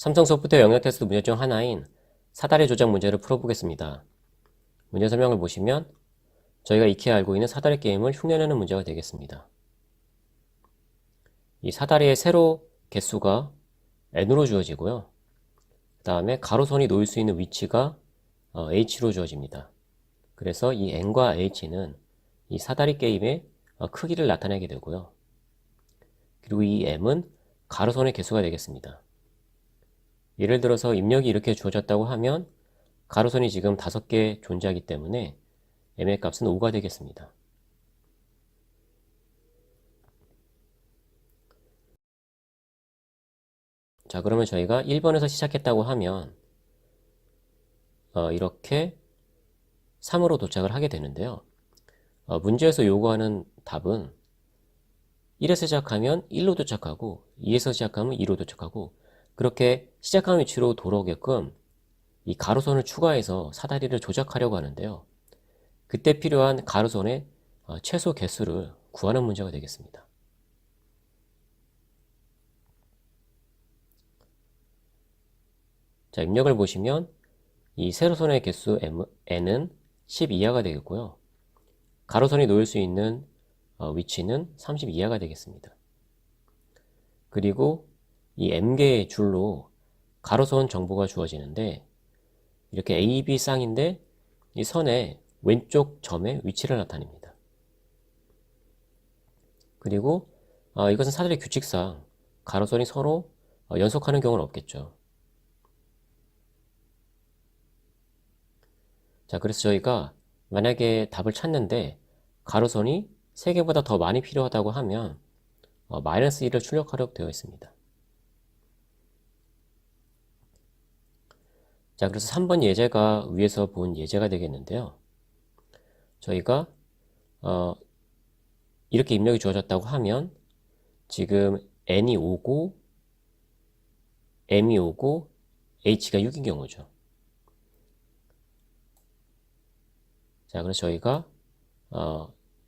삼성 소프트웨어 영역 테스트 문제 중 하나인 사다리 조작 문제를 풀어보겠습니다. 문제 설명을 보시면 저희가 익히 알고 있는 사다리 게임을 흉내내는 문제가 되겠습니다. 이 사다리의 세로 개수가 n으로 주어지고요. 그 다음에 가로선이 놓일 수 있는 위치가 h로 주어집니다. 그래서 이 n과 h는 이 사다리 게임의 크기를 나타내게 되고요. 그리고 이 m은 가로선의 개수가 되겠습니다. 예를 들어서 입력이 이렇게 주어졌다고 하면 가로선이 지금 5개 존재하기 때문에 m의 값은 5가 되겠습니다. 자, 그러면 저희가 1번에서 시작했다고 하면 이렇게 3으로 도착을 하게 되는데요. 문제에서 요구하는 답은 1에서 시작하면 1로 도착하고 2에서 시작하면 2로 도착하고 그렇게 시작하는 위치로 돌아오게끔 이 가로선을 추가해서 사다리를 조작하려고 하는데요. 그때 필요한 가로선의 최소 개수를 구하는 문제가 되겠습니다. 자, 입력을 보시면 이 세로선의 개수 n은 10 이하가 되겠고요. 가로선이 놓일 수 있는 위치는 30 이하가 되겠습니다. 그리고 이 m개의 줄로 가로선 정보가 주어지는데 이렇게 A, B 쌍인데 이 선의 왼쪽 점의 위치를 나타냅니다. 그리고 이것은 사다리 규칙상 가로선이 서로 연속하는 경우는 없겠죠. 자, 그래서 저희가 만약에 답을 찾는데 가로선이 3개보다 더 많이 필요하다고 하면 마이너스 1을 출력하려고 되어 있습니다. 자, 그래서 3번 예제가 위에서 본 예제가 되겠는데요. 저희가 이렇게 입력이 주어졌다고 하면 지금 n이 5고 m이 5고 h가 6인 경우죠. 자, 그래서 저희가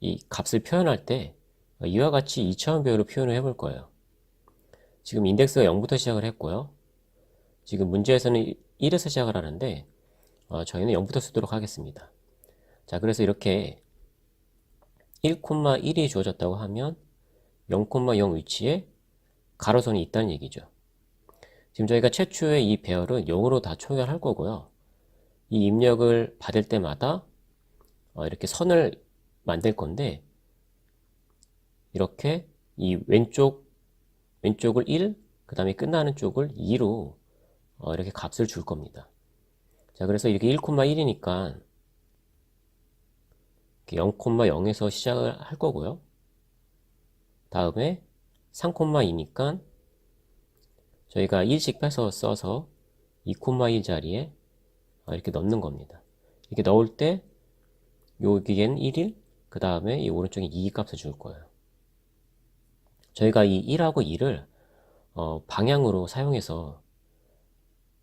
이 값을 표현할 때 이와 같이 2차원 배열로 표현을 해볼 거예요. 지금 인덱스가 0부터 시작을 했고요. 지금 문제에서는 1에서 시작을 하는데 저희는 0부터 쓰도록 하겠습니다. 자, 그래서 이렇게 1,1이 주어졌다고 하면 0,0 위치에 가로선이 있다는 얘기죠. 지금 저희가 최초의 이 배열은 0으로 다 초기화할 거고요. 이 입력을 받을 때마다 이렇게 선을 만들 건데 이렇게 이 왼쪽을 1, 그 다음에 끝나는 쪽을 2로 이렇게 값을 줄 겁니다. 자, 그래서 이렇게 1,1이니까 0,0에서 시작을 할 거고요. 다음에 3,2니까 저희가 1씩 빼서 써서 2,1 자리에 이렇게 넣는 겁니다. 이렇게 넣을 때 여기엔 1일, 그 다음에 이 오른쪽에 2 값을 줄 거예요. 저희가 이 1하고 2를 방향으로 사용해서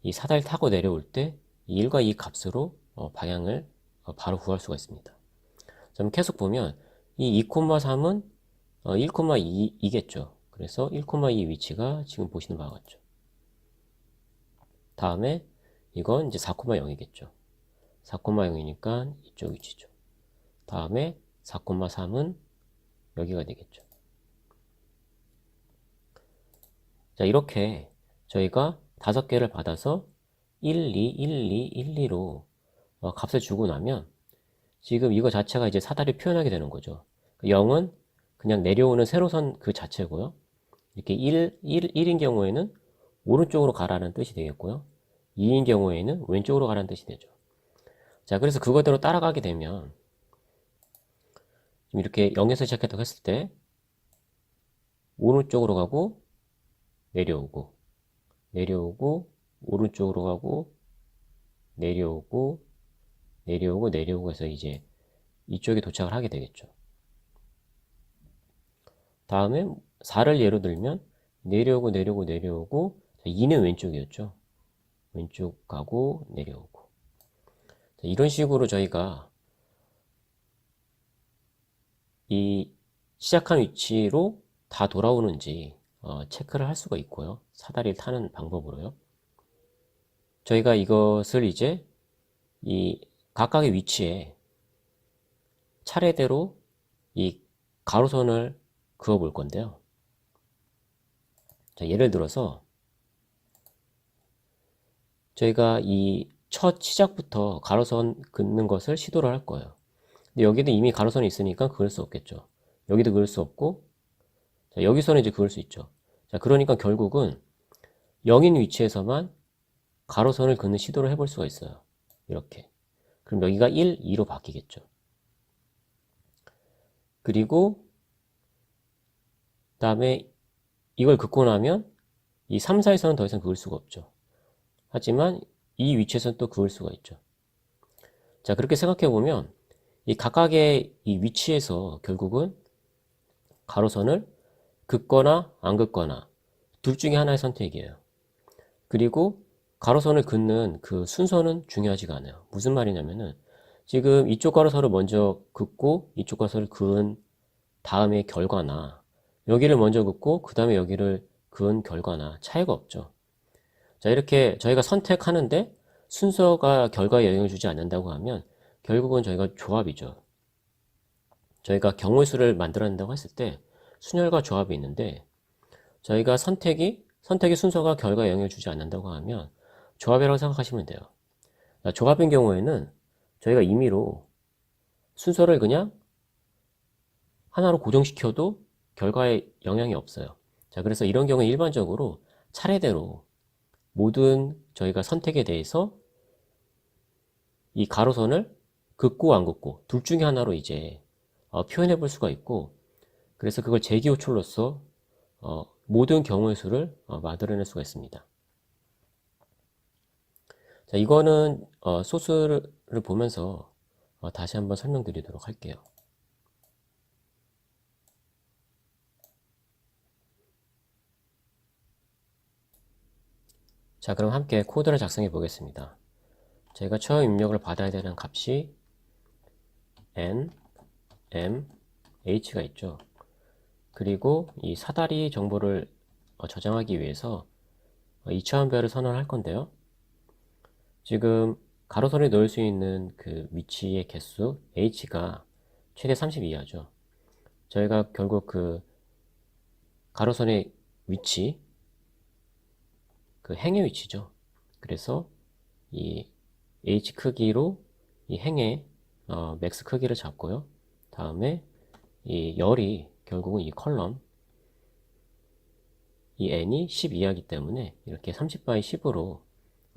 이 사다리 타고 내려올 때 1과 2 값으로 방향을 바로 구할 수가 있습니다. 그럼 계속 보면 이 2,3은 1,2겠죠. 그래서 1,2 위치가 지금 보시는 바와 같죠. 다음에 이건 이제 4,0이겠죠. 4,0이니까 이쪽 위치죠. 다음에 4,3은 여기가 되겠죠. 자, 이렇게 저희가 5개를 받아서 1, 2, 1, 2, 1, 2로 값을 주고 나면 지금 이거 자체가 이제 사다리 표현하게 되는 거죠. 0은 그냥 내려오는 세로선 그 자체고요. 이렇게 1인 경우에는 오른쪽으로 가라는 뜻이 되겠고요. 2인 경우에는 왼쪽으로 가라는 뜻이 되죠. 자, 그래서 그거대로 따라가게 되면 이렇게 0에서 시작했다고 했을 때 오른쪽으로 가고 내려오고 내려오고 오른쪽으로 가고 내려오고 내려오고 내려오고 해서 이제 이쪽에 도착을 하게 되겠죠. 다음에 4를 예로 들면 내려오고 내려오고 내려오고 2는 왼쪽이었죠. 왼쪽 가고 내려오고 이런 식으로 저희가 이 시작한 위치로 다 돌아오는지 체크를 할 수가 있고요. 사다리를 타는 방법으로요. 저희가 이것을 이제 이 각각의 위치에 차례대로 이 가로선을 그어 볼 건데요. 자, 예를 들어서 저희가 이 첫 시작부터 가로선 긋는 것을 시도를 할 거예요. 근데 여기도 이미 가로선이 있으니까 그을 수 없겠죠. 여기도 그을 수 없고, 자, 여기서는 이제 그을 수 있죠. 자, 그러니까 결국은 0인 위치에서만 가로선을 긋는 시도를 해볼 수가 있어요. 이렇게. 그럼 여기가 1, 2로 바뀌겠죠. 그리고 다음에 이걸 긋고 나면 이 3, 4에서는 더 이상 그을 수가 없죠. 하지만 이 위치에서는 또 그을 수가 있죠. 자, 그렇게 생각해 보면 이 각각의 이 위치에서 결국은 가로선을 긋거나 안 긋거나 둘 중에 하나의 선택이에요. 그리고 가로선을 긋는 그 순서는 중요하지가 않아요. 무슨 말이냐면은 지금 이쪽 가로선을 먼저 긋고 이쪽 가로선을 그은 다음의 결과나 여기를 먼저 긋고 그 다음에 여기를 그은 결과나 차이가 없죠. 자, 이렇게 저희가 선택하는데 순서가 결과에 영향을 주지 않는다고 하면 결국은 저희가 조합이죠. 저희가 경우의 수를 만들어낸다고 했을 때 순열과 조합이 있는데 저희가 선택의 순서가 결과에 영향을 주지 않는다고 하면 조합이라고 생각하시면 돼요. 조합인 경우에는 저희가 임의로 순서를 그냥 하나로 고정시켜도 결과에 영향이 없어요. 자, 그래서 이런 경우에 일반적으로 차례대로 모든 저희가 선택에 대해서 이 가로선을 긋고 안 긋고 둘 중에 하나로 이제 표현해 볼 수가 있고, 그래서 그걸 재기호출로서 모든 경우의 수를 만들어낼 수가 있습니다. 자, 이거는 소스를 보면서 다시 한번 설명드리도록 할게요. 자, 그럼 함께 코드를 작성해 보겠습니다. 저희가 처음 입력을 받아야 되는 값이 n, m, h가 있죠. 그리고 이 사다리 정보를 저장하기 위해서 2차원별을 선언할 건데요. 지금 가로선에 넣을 수 있는 그 위치의 개수 h가 최대 30 이하죠. 저희가 결국 그 가로선의 위치, 그 행의 위치죠. 그래서 이 h 크기로 이 행의 맥스 크기를 잡고요. 다음에 이 열이 결국은 이 컬럼 이 n이 10 이하이기 때문에 이렇게 30 by 10으로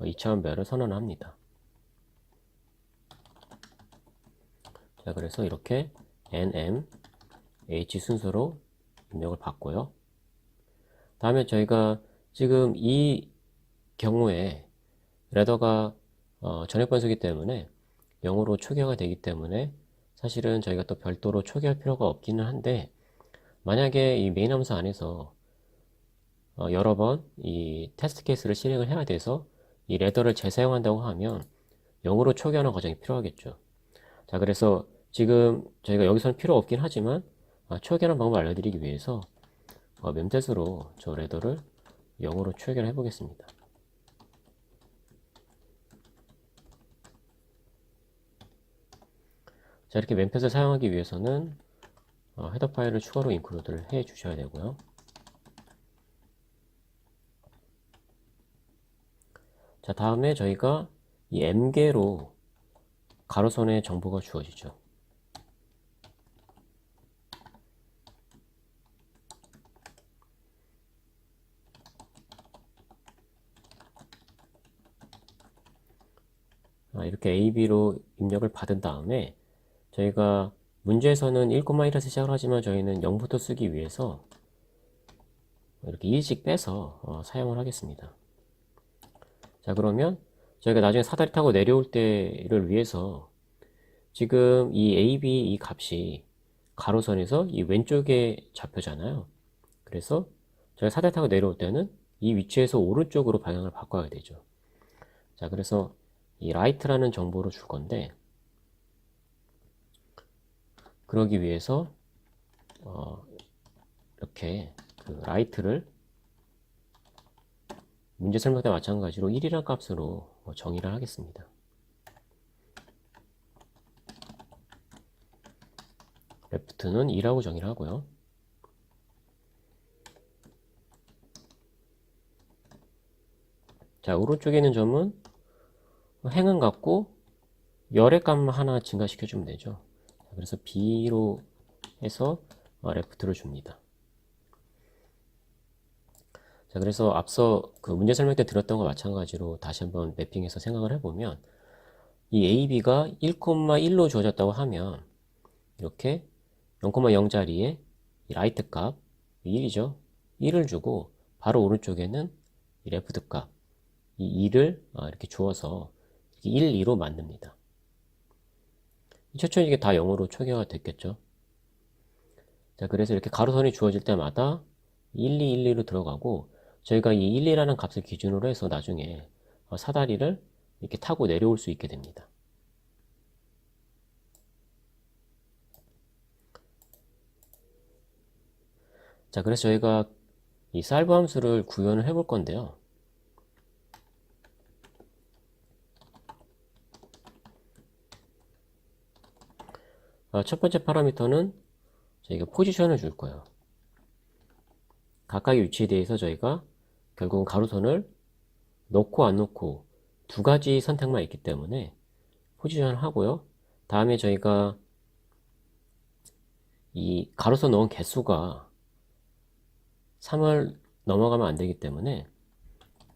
2차원별을 선언합니다. 자, 그래서 이렇게 nm h 순서로 입력을 받고요. 다음에 저희가 지금 이 경우에 레더가 전액 변수이기 때문에 0으로 초기화가 되기 때문에 사실은 저희가 또 별도로 초기화할 필요가 없기는 한데, 만약에 이 메인 함수 안에서 여러 번 이 테스트 케이스를 실행을 해야 돼서 이 레더를 재사용한다고 하면 0으로 초기화하는 과정이 필요하겠죠. 자, 그래서 지금 저희가 여기서는 필요 없긴 하지만 초기화하는 방법을 알려드리기 위해서 memtet으로 저 레더를 0으로 초기화를 해보겠습니다. 자, 이렇게 멤펫을 사용하기 위해서는 헤더 파일을 추가로 인클루드를 해 주셔야 되고요. 자, 다음에 저희가 이 m개로 가로선의 정보가 주어지죠. 이렇게 AB로 입력을 받은 다음에 저희가 문제에서는 1,1에서 시작을 하지만 저희는 0부터 쓰기 위해서 이렇게 1씩 빼서 사용을 하겠습니다. 자, 그러면 저희가 나중에 사다리 타고 내려올 때를 위해서 지금 이 AB 이 값이 가로선에서 이 왼쪽에 잡혀잖아요. 그래서 저희가 사다리 타고 내려올 때는 이 위치에서 오른쪽으로 방향을 바꿔야 되죠. 자, 그래서 이 right라는 정보를 줄 건데, 그러기 위해서 이렇게 그 right를 문제 설명 때 마찬가지로 1이라는 값으로 정의를 하겠습니다. left는 2라고 정의를 하고요. 자, 오른쪽에 있는 점은 행은 같고 열의 값만 하나 증가시켜주면 되죠. 그래서 B로 해서 left를 줍니다. 자, 그래서 앞서 그 문제 설명 때 들었던 거 마찬가지로 다시 한번 매핑해서 생각을 해보면 이 A, B가 1,1로 주어졌다고 하면 이렇게 0,0 자리에 이 라이트 값 1이죠. 1을 주고 바로 오른쪽에는 이 레프트 값 이 2를 이렇게 주어서 1, 2로 만듭니다. 최초는 이게 다 0으로 초기화가 됐겠죠. 자, 그래서 이렇게 가로선이 주어질 때마다 1, 2, 1, 2로 들어가고 저희가 이 1, 2라는 값을 기준으로 해서 나중에 사다리를 이렇게 타고 내려올 수 있게 됩니다. 자, 그래서 저희가 이 살브 함수를 구현을 해볼 건데요. 첫 번째 파라미터는 저희가 포지션을 줄 거예요. 각각의 위치에 대해서 저희가 결국은 가로선을 넣고 안 넣고 두 가지 선택만 있기 때문에 포지션을 하고요. 다음에 저희가 이 가로선 넣은 개수가 3을 넘어가면 안 되기 때문에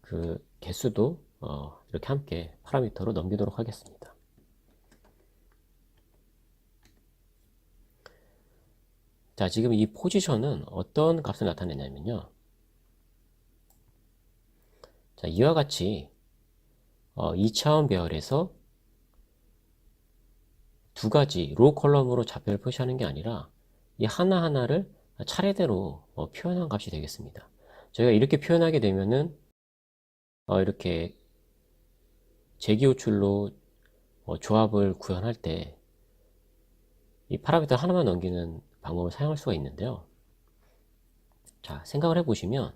그 개수도 이렇게 함께 파라미터로 넘기도록 하겠습니다. 자, 지금 이 포지션은 어떤 값을 나타내냐면요. 자, 이와 같이 2차원 배열에서 두 가지 로 컬럼으로 좌표를 표시하는 게 아니라 이 하나하나를 차례대로 표현한 값이 되겠습니다. 저희가 이렇게 표현하게 되면은 이렇게 재기호출로 조합을 구현할 때 이 파라미터 하나만 넘기는 방법을 사용할 수가 있는데요. 자, 생각을 해보시면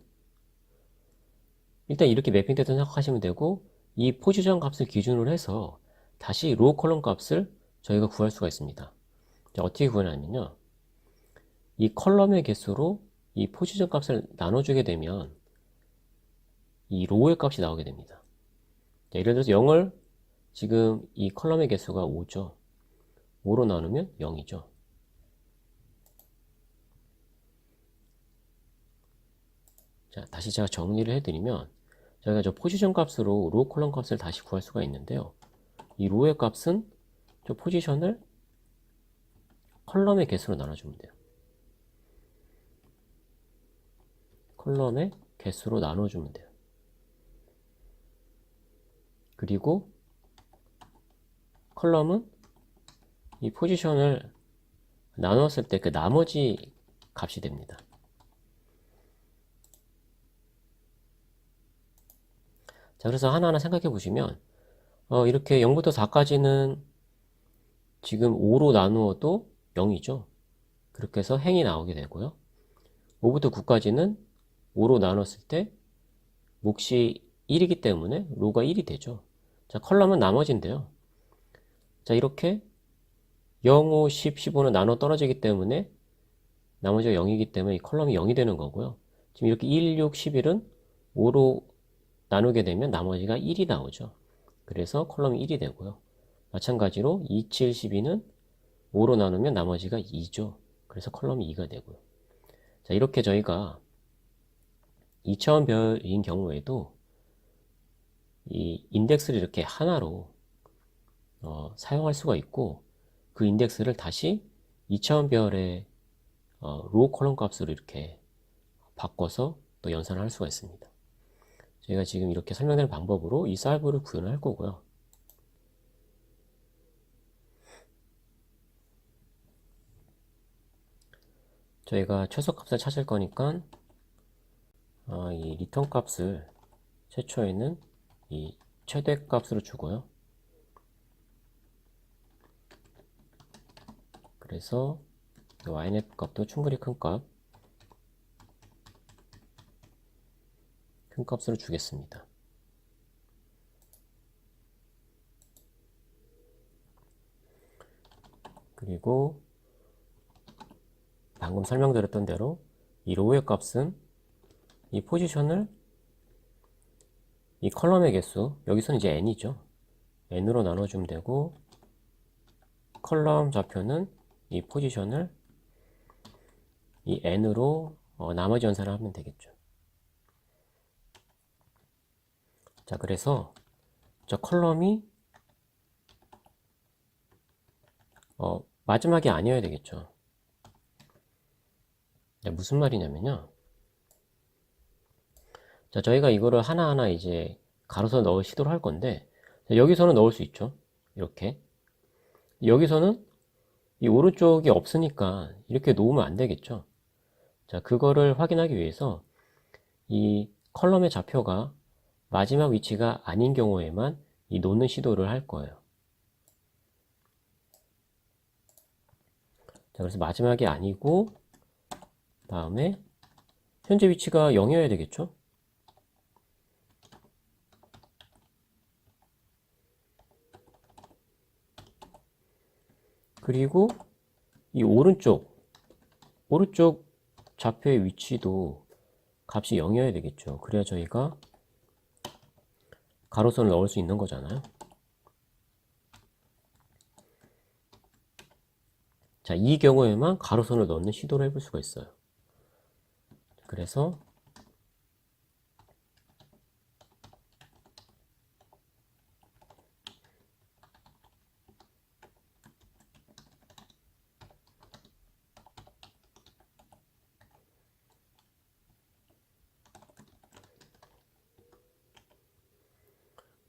일단 이렇게 매핑됐다고 생각하시면 되고 이 포지션 값을 기준으로 해서 다시 로우 컬럼 값을 저희가 구할 수가 있습니다. 자, 어떻게 구하냐면요. 이 컬럼의 개수로 이 포지션 값을 나눠주게 되면 이 로우의 값이 나오게 됩니다. 자, 예를 들어서 0을 지금 이 컬럼의 개수가 5죠. 5로 나누면 0이죠. 자, 다시 제가 정리를 해드리면 저희가 저 포지션 값으로 로우 컬럼 값을 다시 구할 수가 있는데요. 이 로우의 값은 저 포지션을 컬럼의 개수로 나눠주면 돼요. 컬럼의 개수로 나눠주면 돼요. 그리고 컬럼은 이 포지션을 나눴을 때 그 나머지 값이 됩니다. 자, 그래서 하나하나 생각해 보시면 이렇게 0부터 4까지는 지금 5로 나누어도 0이죠. 그렇게 해서 행이 나오게 되고요. 5부터 9까지는 5로 나눴을 때 몫이 1이기 때문에 로가 1이 되죠. 자, 컬럼은 나머지인데요. 자, 이렇게 0, 5, 10, 15는 나눠 떨어지기 때문에 나머지가 0이기 때문에 이 컬럼이 0이 되는 거고요. 지금 이렇게 1, 6, 11은 5로 나누게 되면 나머지가 1이 나오죠. 그래서 컬럼이 1이 되고요. 마찬가지로 2, 7, 12는 5로 나누면 나머지가 2죠. 그래서 컬럼이 2가 되고요. 자, 이렇게 저희가 2차원 별인 경우에도 이 인덱스를 이렇게 하나로 사용할 수가 있고 그 인덱스를 다시 2차원 별의 로우 컬럼 값으로 이렇게 바꿔서 또 연산을 할 수가 있습니다. 저희가 지금 이렇게 설명드린 방법으로 이 살브를 구현을 할 거고요. 저희가 최소값을 찾을 거니까 이 리턴 값을 최초에는 이 최대값으로 주고요. 그래서 ynet 값도 충분히 큰 값으로 주겠습니다. 그리고 방금 설명드렸던 대로 이 로우의 값은 이 포지션을 이 컬럼의 개수, 여기서는 이제 n이죠. n으로 나눠주면 되고, 컬럼 좌표는 이 포지션을 이 n으로 나머지 연산을 하면 되겠죠. 자, 그래서 저 컬럼이 마지막이 아니어야 되겠죠. 자, 무슨 말이냐면요. 자, 저희가 이거를 하나하나 이제 가로서 넣을 시도를 할 건데, 자, 여기서는 넣을 수 있죠. 이렇게. 여기서는 이 오른쪽이 없으니까 이렇게 놓으면 안 되겠죠. 자, 그거를 확인하기 위해서 이 컬럼의 좌표가 마지막 위치가 아닌 경우에만 이 놓는 시도를 할 거예요. 자, 그래서 마지막이 아니고, 다음에 현재 위치가 0이어야 되겠죠. 그리고 이 오른쪽 좌표의 위치도 값이 0이어야 되겠죠. 그래야 저희가 가로선을 넣을 수 있는 거잖아요. 자, 이 경우에만 가로선을 넣는 시도를 해볼 수가 있어요. 그래서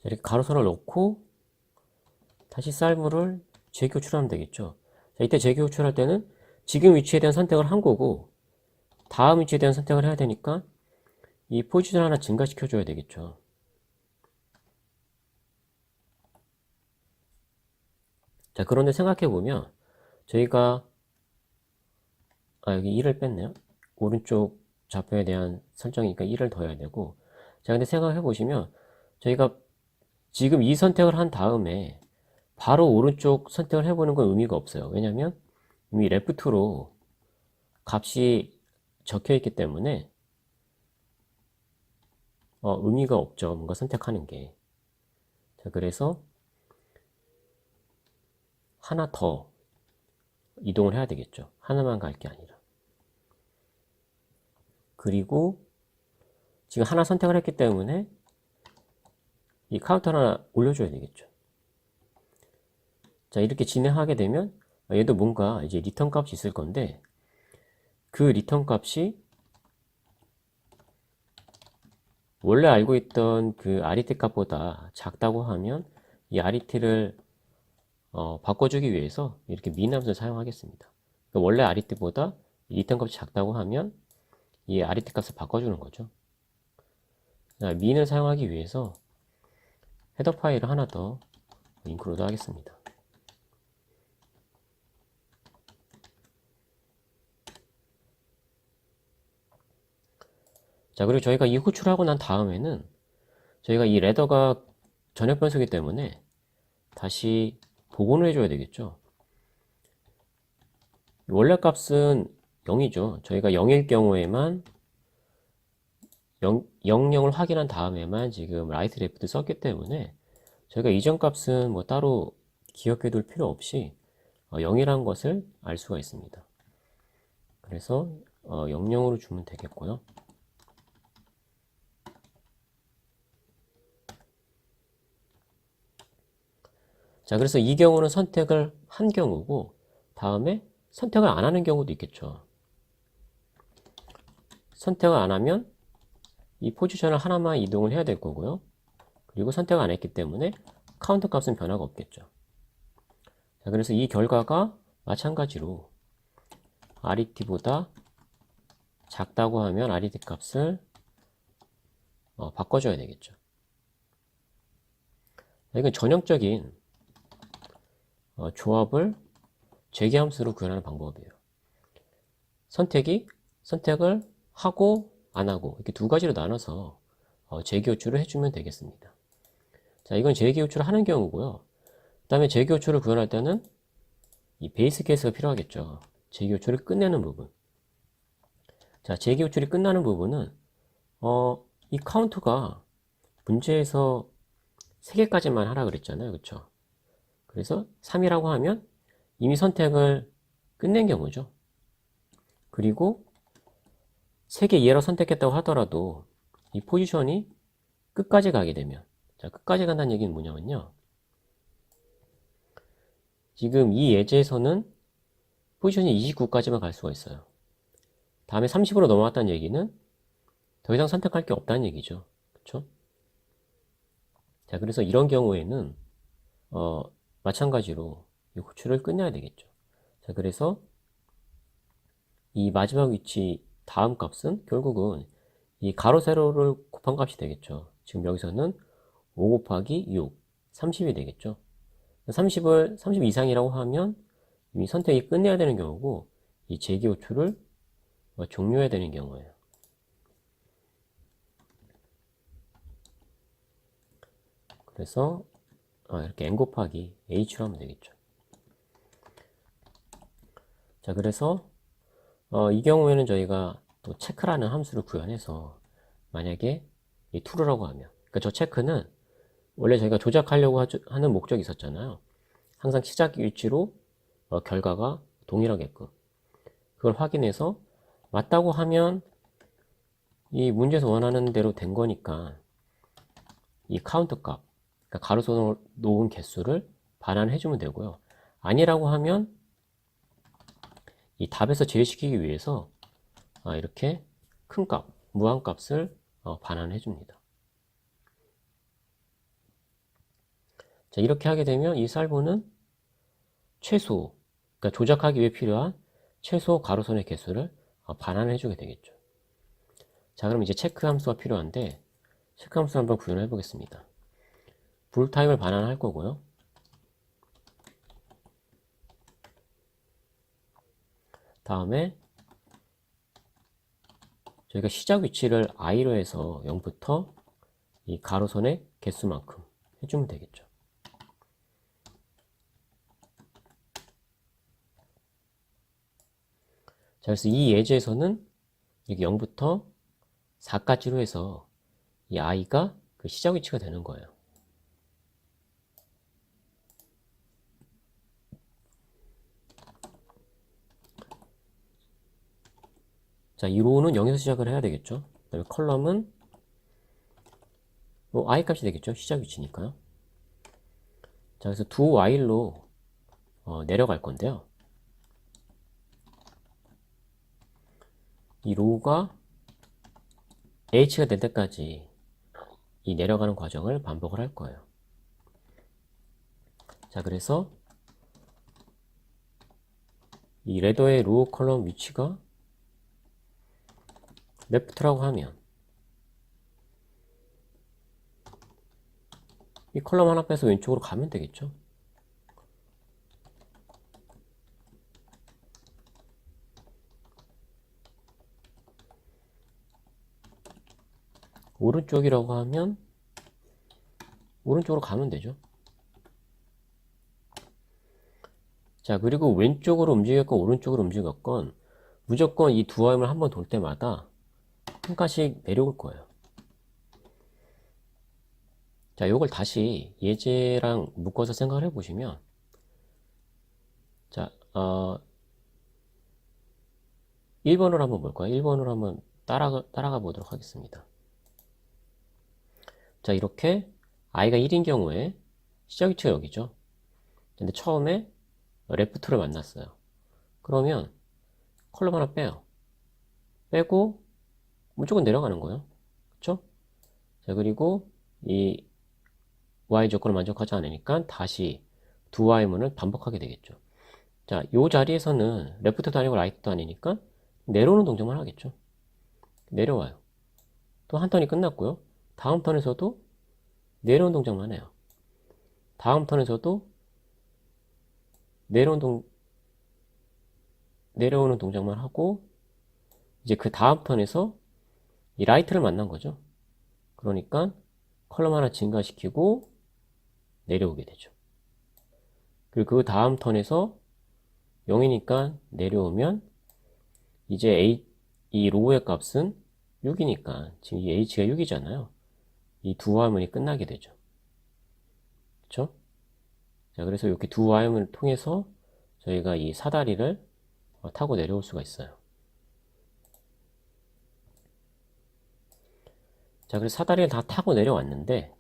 이렇게 가로선을 넣고 다시 쌀물을 재교출하면 되겠죠. 자, 이때 재교출할 때는 지금 위치에 대한 선택을 한 거고 다음 위치에 대한 선택을 해야 되니까 이 포지션 하나 증가시켜 줘야 되겠죠. 자, 그런데 생각해 보면 저희가 여기 1을 뺐네요. 오른쪽 좌표에 대한 설정이니까 1을 더해야 되고, 자, 근데 생각해 보시면 저희가 지금 이 선택을 한 다음에 바로 오른쪽 선택을 해보는 건 의미가 없어요. 왜냐면 이미 레프트로 값이 적혀 있기 때문에 의미가 없죠. 뭔가 선택하는 게. 자, 그래서 하나 더 이동을 해야 되겠죠. 하나만 갈 게 아니라. 그리고 지금 하나 선택을 했기 때문에 이 카운터 하나 올려줘야 되겠죠. 자, 이렇게 진행하게 되면 얘도 뭔가 이제 리턴 값이 있을 건데 그 리턴 값이 원래 알고 있던 그 RET 값보다 작다고 하면 이 RET를 바꿔주기 위해서 이렇게 min 함수를 사용하겠습니다. 그러니까 원래 RET보다 리턴 값이 작다고 하면 이 RET 값을 바꿔주는 거죠. min을 사용하기 위해서 헤더 파일을 하나 더 인클루드 하겠습니다. 자, 그리고 저희가 이 호출하고 난 다음에는 저희가 이 레더가 전역 변수이기 때문에 다시 복원을 해줘야 되겠죠. 원래 값은 0이죠. 저희가 0일 경우에만 0을 확인한 다음에만 지금 라이트 레프트 썼기 때문에 저희가 이전 값은 뭐 따로 기억해 둘 필요 없이 0이라는 것을 알 수가 있습니다. 그래서 00으로 주면 되겠고요. 자, 그래서 이 경우는 선택을 한 경우고 다음에 선택을 안 하는 경우도 있겠죠. 선택을 안 하면 이 포지션을 하나만 이동을 해야 될 거고요. 그리고 선택을 안 했기 때문에 카운트 값은 변화가 없겠죠. 자, 그래서 이 결과가 마찬가지로 RET보다 작다고 하면 RET 값을 바꿔줘야 되겠죠. 이건 전형적인 조합을 재계함수로 구현하는 방법이에요. 선택을 하고 안 하고 이렇게 두 가지로 나눠서 재기호출을 해주면 되겠습니다. 자, 이건 재기호출을 하는 경우고요. 그 다음에 재기호출을 구현할 때는 이 베이스 케이스가 필요하겠죠. 재기호출을 끝내는 부분. 자, 재기호출이 끝나는 부분은 이 카운트가 문제에서 3개까지만 하라 그랬잖아요. 그쵸? 그래서 3이라고 하면 이미 선택을 끝낸 경우죠. 그리고 3개 이하로 선택했다고 하더라도 이 포지션이 끝까지 가게 되면, 자, 끝까지 간다는 얘기는 뭐냐면요. 지금 이 예제에서는 포지션이 29까지만 갈 수가 있어요. 다음에 30으로 넘어갔다는 얘기는 더 이상 선택할 게 없다는 얘기죠. 그쵸? 자, 그래서 이런 경우에는 마찬가지로 이 호출을 끝내야 되겠죠. 자, 그래서 이 마지막 위치 다음 값은 결국은 이 가로 세로를 곱한 값이 되겠죠. 지금 여기서는 5 곱하기 6, 30이 되겠죠. 30을 30 이상이라고 하면 이미 선택이 끝내야 되는 경우고, 이 재기 호출을 종료해야 되는 경우예요. 그래서 이렇게 n 곱하기 h로 하면 되겠죠. 자, 그래서 이 경우에는 저희가 또 체크라는 함수를 구현해서, 만약에 이 true라고 하면, 그러니까 저 체크는 원래 저희가 조작하려고 하는 목적이 있었잖아요. 항상 시작 위치로 결과가 동일하게끔 그걸 확인해서 맞다고 하면 이 문제에서 원하는 대로 된 거니까 이 카운트 값, 그러니까 가로서 놓은 개수를 반환해 주면 되고요. 아니라고 하면 이 답에서 제외시키기 위해서 이렇게 큰 값, 무한값을 반환해 줍니다. 자, 이렇게 하게 되면 이 살보는 최소, 그러니까 조작하기 위해 필요한 최소 가로선의 개수를 반환해 주게 되겠죠. 자, 그럼 이제 체크 함수가 필요한데, 체크 함수 한번 구현해 보겠습니다. 불타임을 반환할 거고요. 다음에 저희가 시작 위치를 i로 해서 0부터 이 가로선의 개수만큼 해주면 되겠죠. 자, 그래서 이 예제에서는 이렇게 0부터 4까지로 해서 이 i가 그 시작 위치가 되는 거예요. 자, 이 로우는 0에서 시작을 해야 되겠죠. 그다음에 컬럼은 i 값이 되겠죠. 시작 위치니까요. 자, 그래서 두 while로 내려갈 건데요. 이 로우가 h가 될 때까지 이 내려가는 과정을 반복을 할 거예요. 자, 그래서 이 레더의 로우 컬럼 위치가 left라고 하면 이 컬럼 하나 빼서 왼쪽으로 가면 되겠죠. 오른쪽이라고 하면 오른쪽으로 가면 되죠. 자, 그리고 왼쪽으로 움직였건 오른쪽으로 움직였건 무조건 이 두 화음을 한번 돌 때마다 한 칸씩 내려올 거예요. 자, 요걸 다시 예제랑 묶어서 생각을 해보시면, 자, 1번으로 한번 볼까요? 1번으로 한번 따라가 보도록 하겠습니다. 자, 이렇게 i가 1인 경우에 시작 위치가 여기죠. 근데 처음에 레프트를 만났어요. 그러면 컬럼 하나 빼요. 빼고 무조건 내려가는 거예요. 그쵸? 자, 그리고 이 y 조건을 만족하지 않으니까 다시 두 y문을 반복하게 되겠죠. 자, 이 자리에서는 레프트도 아니고 라이트도 아니니까 내려오는 동작만 하겠죠. 내려와요. 또 한 턴이 끝났고요. 다음 턴에서도 내려오는 동작만 해요. 다음 턴에서도 내려오는 동작만 하고, 이제 그 다음 턴에서 이 라이트를 만난 거죠. 그러니까 컬럼 하나 증가시키고 내려오게 되죠. 그리고 그 다음 턴에서 0이니까 내려오면 이제 이 로우의 값은 6이니까 지금 이 h가 6이잖아요. 이 두 화음이 끝나게 되죠. 그쵸? 자, 그래서 이렇게 두 화음을 통해서 저희가 이 사다리를 타고 내려올 수가 있어요. 자, 그래서 사다리를 다 타고 내려왔는데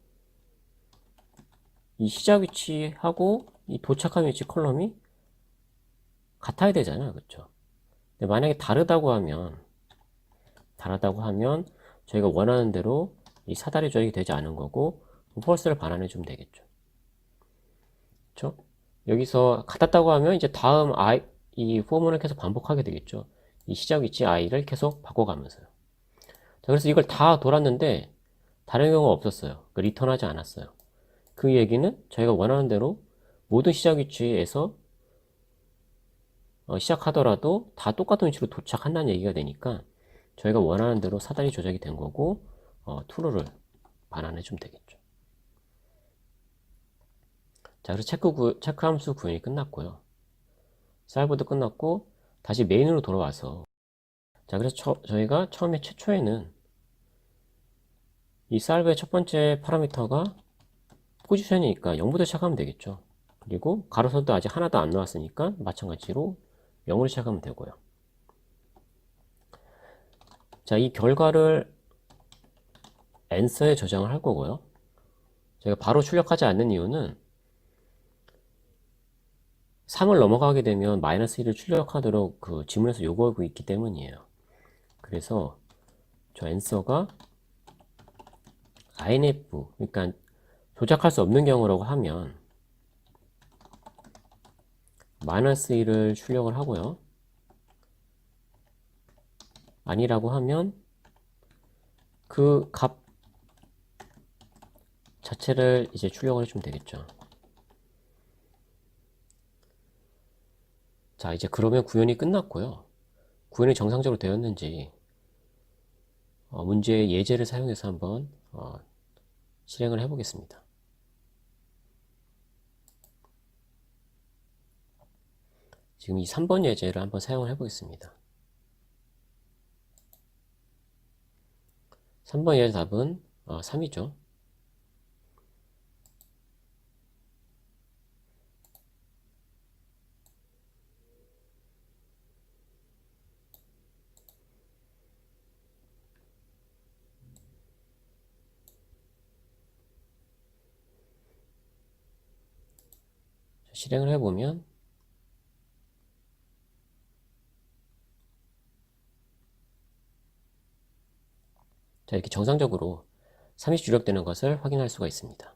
이 시작 위치하고 이 도착한 위치 컬럼이 같아야 되잖아요. 그쵸? 근데 만약에 다르다고 하면 저희가 원하는 대로 이 사다리 조작이 되지 않은 거고 펄스를 반환해 주면 되겠죠. 그쵸? 여기서 같았다고 하면 이제 다음 이 포문을 계속 반복하게 되겠죠. 이 시작 위치 i를 계속 바꿔가면서요. 자, 그래서 이걸 다 돌았는데 다른 경우가 없었어요. 리턴하지 않았어요. 그 얘기는 저희가 원하는 대로 모든 시작 위치에서 시작하더라도 다 똑같은 위치로 도착한다는 얘기가 되니까 저희가 원하는 대로 사다리 조작이 된 거고 true를 반환해 주면 되겠죠. 자, 그래서 체크 함수 구현이 끝났고요. 사이버도 끝났고 다시 메인으로 돌아와서 자, 그래서 저희가 처음에 최초에는 이 살브의 첫 번째 파라미터가 포지션이니까 0부터 시작하면 되겠죠. 그리고 가로선도 아직 하나도 안 나왔으니까 마찬가지로 0으로 시작하면 되고요. 자, 이 결과를 answer에 저장을 할 거고요. 제가 바로 출력하지 않는 이유는 3을 넘어가게 되면 마이너스 1을 출력하도록 그 지문에서 요구하고 있기 때문이에요. 그래서 저 answer가 inf, 그러니까 조작할 수 없는 경우라고 하면 마이너스 1을 출력을 하고요. 아니라고 하면 그 값 자체를 이제 출력을 해주면 되겠죠. 자, 이제 그러면 구현이 끝났고요. 구현이 정상적으로 되었는지 문제의 예제를 사용해서 한번 실행을 해보겠습니다. 지금 이 3번 예제를 한번 사용을 해보겠습니다. 3번 예제 답은 3이죠. 실행을 해보면 자, 이렇게 정상적으로 3이 출력되는 것을 확인할 수가 있습니다.